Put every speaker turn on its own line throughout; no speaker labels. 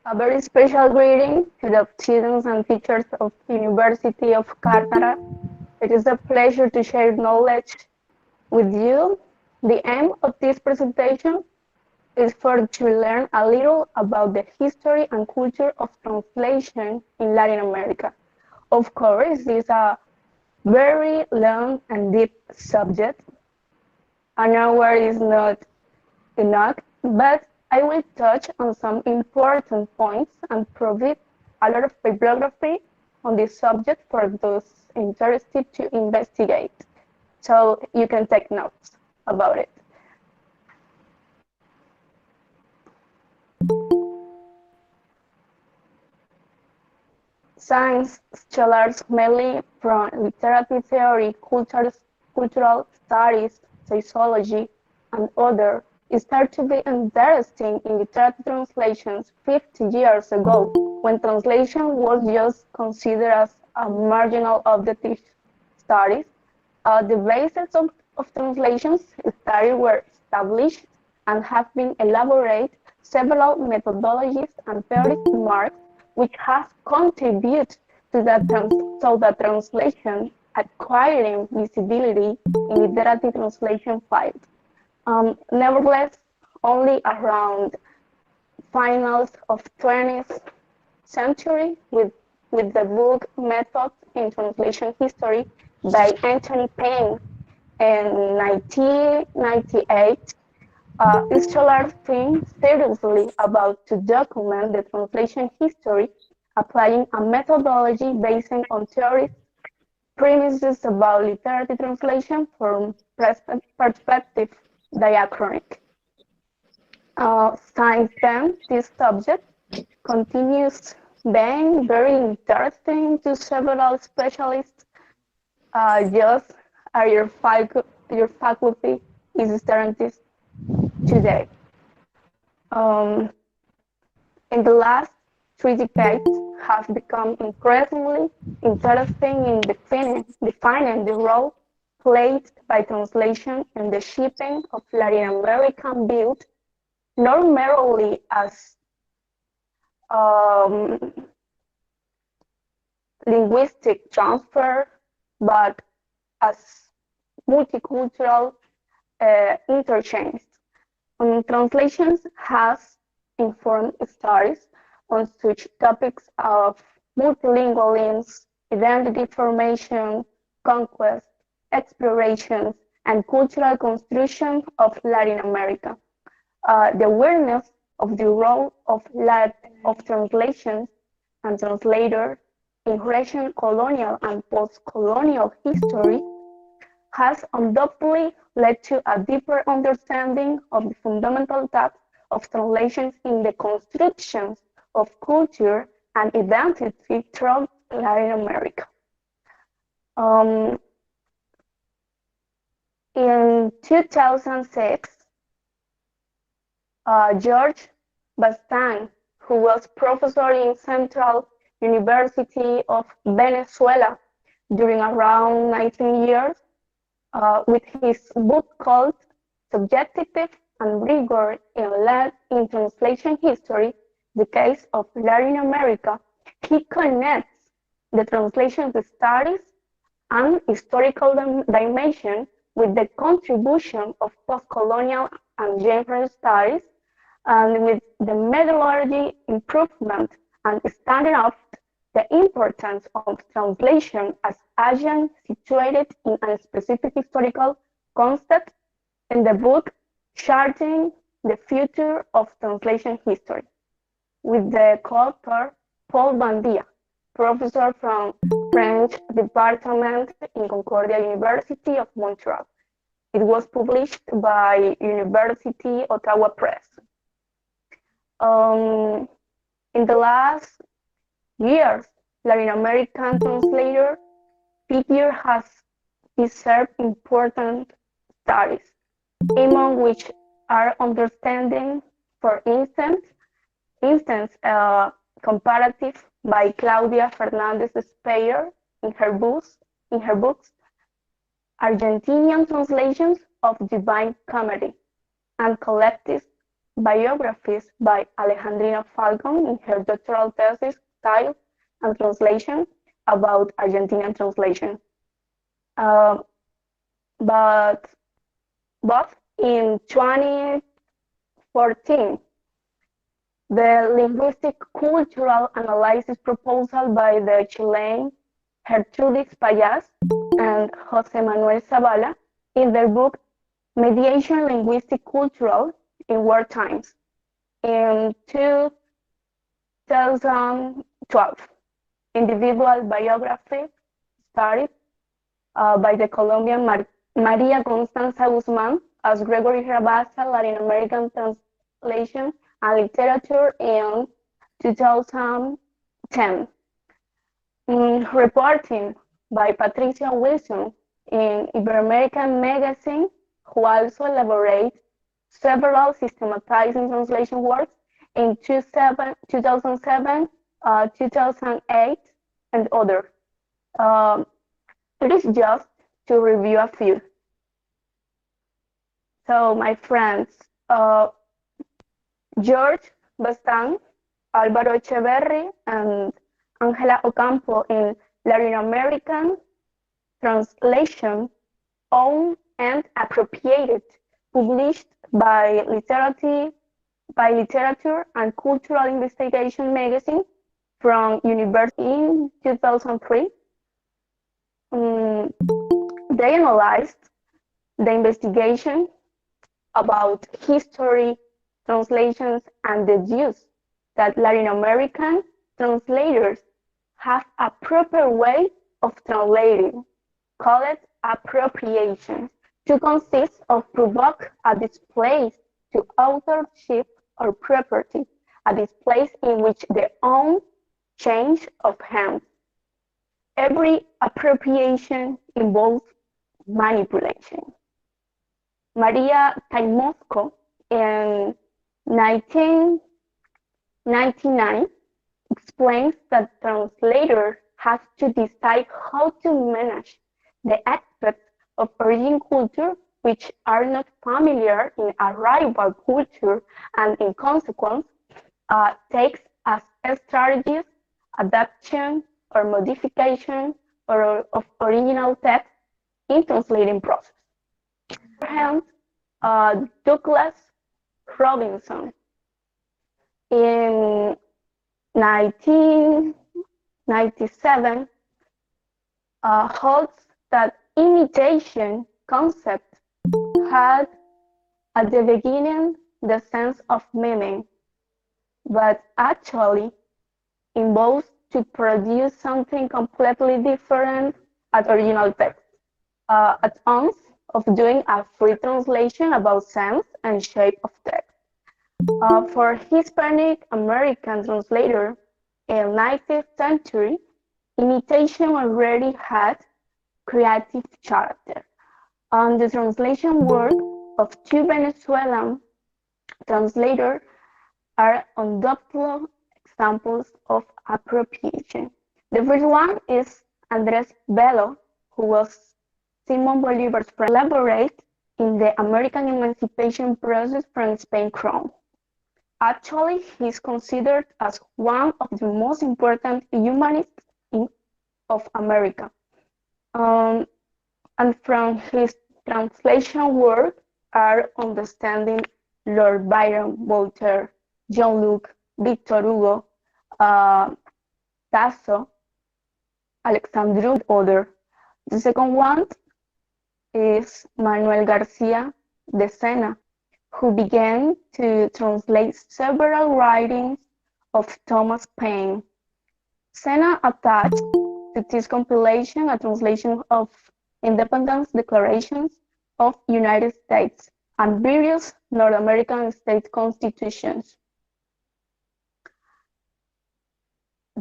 A very special greeting to the students and teachers of University of Cartara. It is a pleasure to share knowledge with you. The aim of this presentation is for to learn a little about the history and culture of translation in Latin America. Of course, this is a very long and deep subject. An hour is not enough, but I will touch on some important points and provide a lot of bibliography on this subject for those interested to investigate. So you can take notes about it. Science scholars mainly from literary theory, cultural studies, sociology, and other started to be interested in literary translations 50 years ago, when translation was just considered as a marginal objective studies. The basis of translations studies were established and have been elaborated several methodologies and theories marks which has contributed to the translation acquiring visibility in literary translation field. Nevertheless, only around finals of 20th century with the book Methods in Translation History by Anthony Payne in 1998, scholars think seriously about to document the translation history, applying a methodology based on theories, premises about literary translation from perspective diachronic. Since then, this subject continues being very interesting to several specialists, just as your faculty is starting today. Um, in the last 3 decades have become increasingly interesting in defining the role played by translation in the shaping of Latin American build, not merely as um, linguistic transfer, but as multicultural interchange. Translations has informed studies on such topics of multilingualism, identity formation, conquest, explorations, and cultural construction of Latin America. The awareness of the role of translations and translators in Russian colonial and post-colonial history has undoubtedly led to a deeper understanding of the fundamental task of translations in the constructions of culture and identity throughout Latin America. Um, in 2006, George Bastan, who was professor in Central University of Venezuela during around 19 years, with his book called Subjective and Rigor in Translation History, the Case of Latin America, he connects the translation studies and historical dimension with the contribution of post-colonial and gender studies, and with the methodology improvement and standing up the importance of translation as agent situated in a specific historical context in the book Charting the Future of Translation History, with the co-author Paul Bandia, professor from French Department in Concordia University of Montreal. It was published by University Ottawa Press. In the last years, Latin American translator figure has deserved important studies, among which are understanding, for instance, comparative by Claudia Fernandez Speyer in her books, Argentinian translations of Divine Comedy, and collective biographies by Alejandrina Falcon in her doctoral thesis, Style and Translation, about Argentinian translation. Uh, but in 2014, the linguistic cultural analysis proposal by the Chilean Gertrudis Payas and Jose Manuel Zavala in their book Mediation Linguistic Cultural in War Times in 2012. Individual biography started by the Colombian Maria Constanza Guzman as Gregory Rabassa, Latin American Translation and Literature in 2010. Reporting by Patricia Wilson in Ibero-American Magazine, who also elaborates several systematizing translation works in 2007, 2008, and others. It is just to review a few. So, my friends, George Bastan, Álvaro Echeverry, and Angela Ocampo in Latin American Translation, owned and appropriated, published by Literature and Cultural Investigation magazine from University in 2003. They analyzed the investigation about history, translations, and deduced that Latin American translators have a proper way of translating, called appropriation, to consist of provoke a displace to authorship or property, a displace in which the own change of hands. Every appropriation involves manipulation. Maria Taimosco in 1999 explains that translators have to decide how to manage the aspects of origin culture which are not familiar in arrival culture, and in consequence takes as strategies adaptation or modification of original text in translating process. On the other hand, Douglas Robinson in 1997 holds that imitation concept had at the beginning the sense of miming, but actually involves to produce something completely different at original text, at once of doing a free translation about sense and shape of text. For Hispanic American translator in 19th century, imitation already had creative character. The translation work of two Venezuelan translators are undoubtedly examples of appropriation. The first one is Andrés Bello, who was Simon Bolivar's friend, collaborate in the American emancipation process from Spain crown. Actually, he is considered as one of the most important humanists of America. And from his translation work are understanding Lord Byron, Voltaire, John Locke, Victor Hugo, Tasso, Alexandru, and others. The second one is Manuel Garcia de Sena, who began to translate several writings of Thomas Paine. Sena attached to this compilation a translation of Independence Declarations of United States and various North American state constitutions.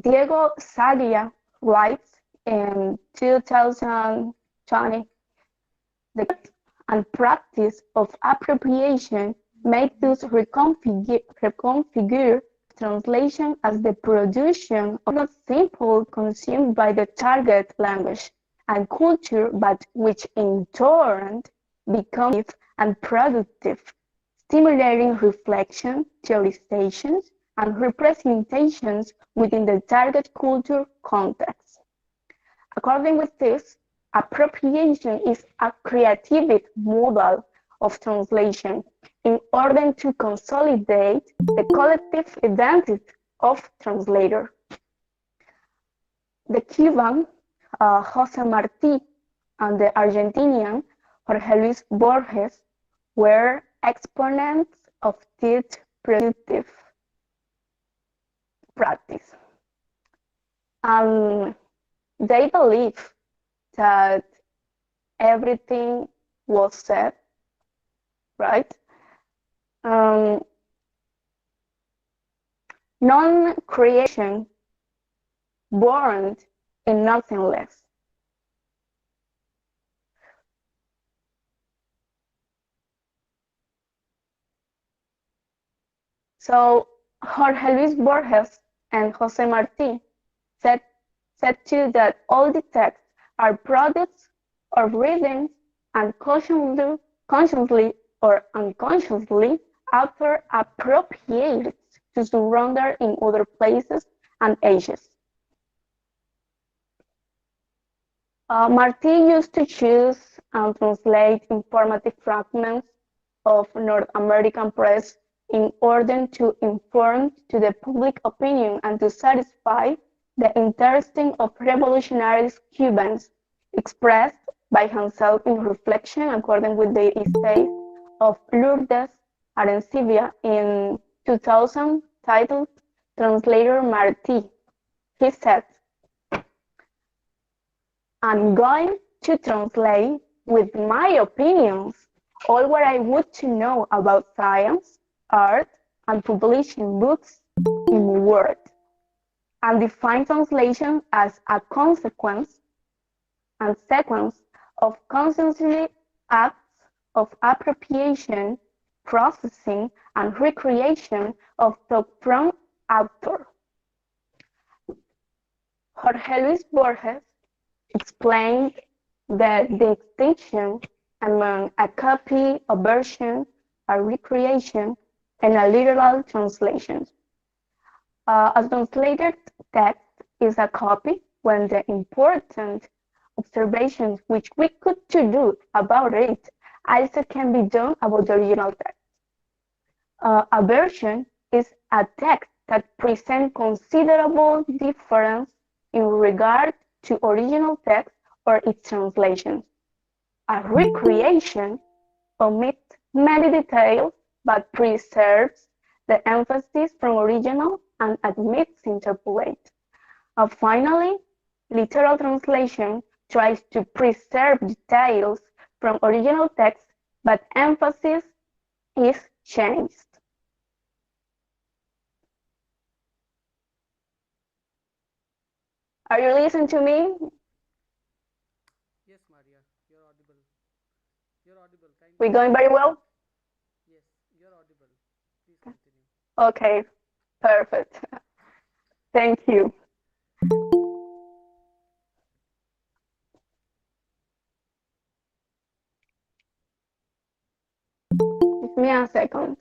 Diego Saglia writes in 2020, the and practice of appropriation made us reconfigure translation as the production of not simple consumed by the target language and culture, but which in turn becomes and productive stimulating reflection, theorizations, and representations within the target culture context. According with this, appropriation is a creative model of translation in order to consolidate the collective identity of translator. The Cuban Jose Marti and the Argentinian Jorge Luis Borges were exponents of this productive practice. They believe that everything was said, right? Non-creation born in nothing less. So Jorge Luis Borges and Jose Marti said too that all the texts are products of readings and consciously or unconsciously author appropriated to surrender in other places and ages. Marti used to choose and translate informative fragments of North American press in order to inform to the public opinion and to satisfy the interest of revolutionary Cubans, expressed by himself in reflection according with the essay of Lourdes Arencibia in 2000 titled Translator Marti. He said, "I'm going to translate with my opinions all what I want to know about science, art, and publishing books in Word, and define translation as a consequence and sequence of consciously acts of appropriation, processing, and recreation of thought from author." Jorge Luis Borges explained the distinction among a copy, a version, a recreation, and a literal translation. A translated text is a copy when the important observations which we could do about it also can be done about the original text. A version is a text that presents considerable difference in regard to original text or its translation. A recreation omits many details but preserves the emphasis from original and admits interpolate. Finally, literal translation tries to preserve details from original text, but emphasis is changed. Are you listening to me?
Yes, Maria, you're audible. You're audible.
We're going very well?
Yes, you're audible. Please continue.
Okay, perfect. Thank you. Give me a second.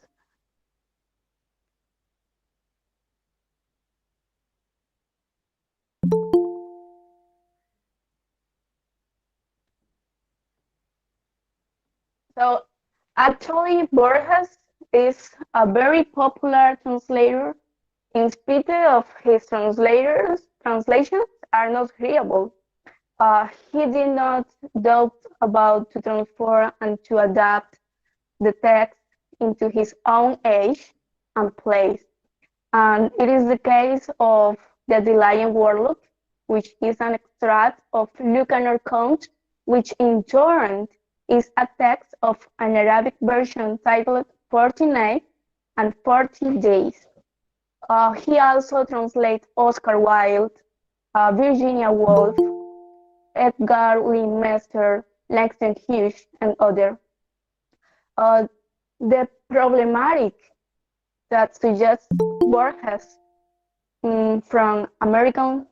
So actually, Borges is a very popular translator. In spite of his translations are not readable. He did not doubt about to transform and to adapt the text into his own age and place. And it is the case of the Lion Warlock, which is an extract of Lucanor Count, which in turn is a text of an Arabic version titled 49 and 40 Days. He also translates Oscar Wilde, Virginia Woolf, Edgar Lee Mester, Langston Hughes, and others. The problematic that suggests Borges from American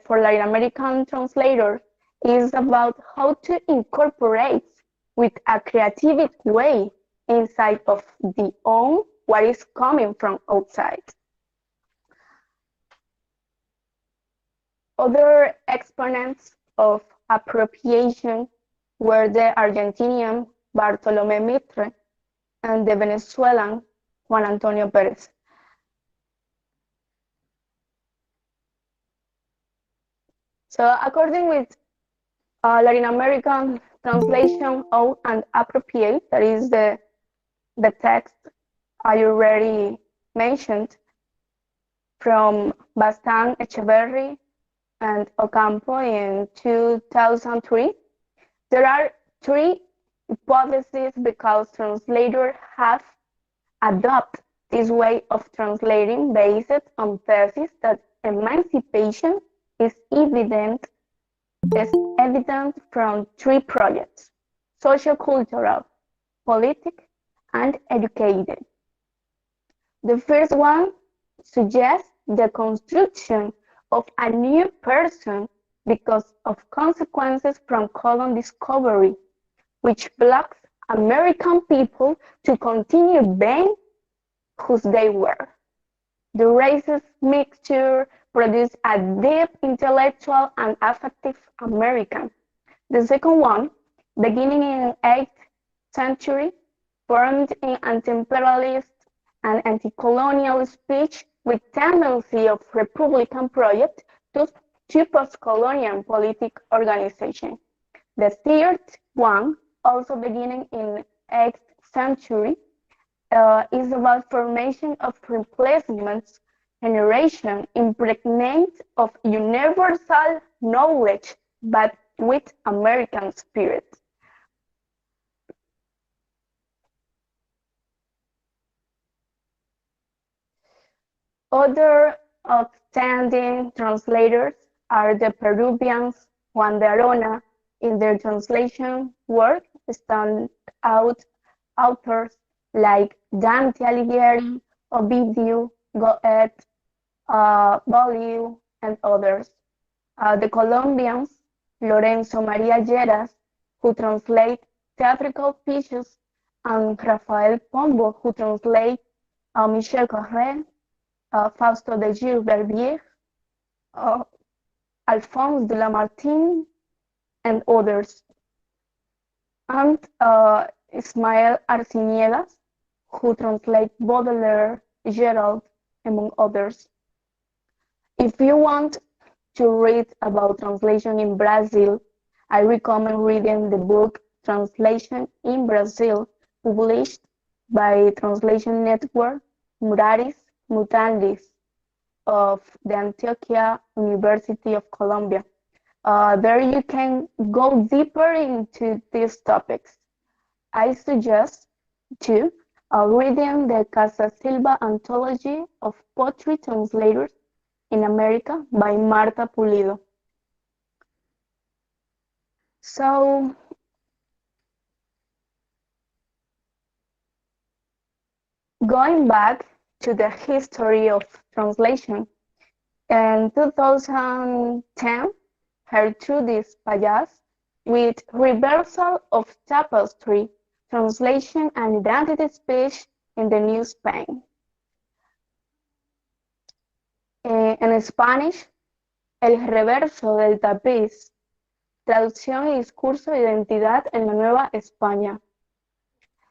for Latin American translators is about how to incorporate with a creative way inside of the own what is coming from outside. Other exponents of appropriation were the Argentinian Bartolomé Mitre and the Venezuelan Juan Antonio Pérez. So according with Latin American translation of and appropriate, that is the text I already mentioned from Bastan Echeverry and Ocampo in 2003. There are three hypotheses because translators have adopted this way of translating based on thesis that emancipation is evident from three projects: sociocultural, politic, and educated. The first one suggests the construction of a new person because of consequences from colon discovery, which blocks American people to continue being who they were. The racist mixture produced a deep intellectual and affective American. The second one, beginning in 8th century, formed in anti-imperialist and anti-colonial speech with tendency of Republican project to post-colonial politic organization. The third one, also beginning in 8th century, is about formation of replacements generation impregnate of universal knowledge but with American spirit. Other outstanding translators are the Peruvians Juan de Arona. In their translation work stand out authors like Dante Alighieri, Ovidio, Goethe, Boileau, and others. The Colombians, Lorenzo Maria Lleras, who translate theatrical pieces, and Rafael Pombo, who translate Michel Corré, Fausto de Gilles Verbier, Alphonse de Lamartine, and others. And Ismael Arciniegas, who translate Baudelaire, Gerald, among others. If you want to read about translation in Brazil, I recommend reading the book Translation in Brazil, published by Translation Network Muraris Mutandis of the Antioquia University of Colombia. There you can go deeper into these topics. I suggest too reading the Casa Silva Anthology of Poetry Translators in America by Marta Pulido. So, going back to the history of translation, in 2010, Gertrudis Payas, with Reversal of Tapestry, Translation and Identity Speech in the New Spain. En Spanish, El reverso del tapiz, traducción y discurso de identidad en la Nueva España,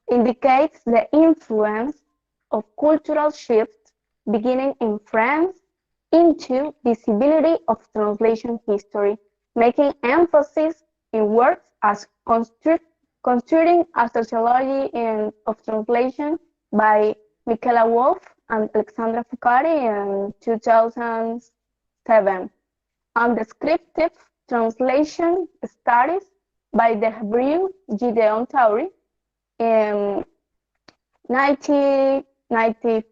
indicates the influence of cultural shifts beginning in France into visibility of translation history, making emphasis in works as Constructing a Sociology of Translation by Michaela Wolf and Alexandra Fucari in 2007, and Descriptive Translation Studies by the Hebrew Gideon Tauri in 1995.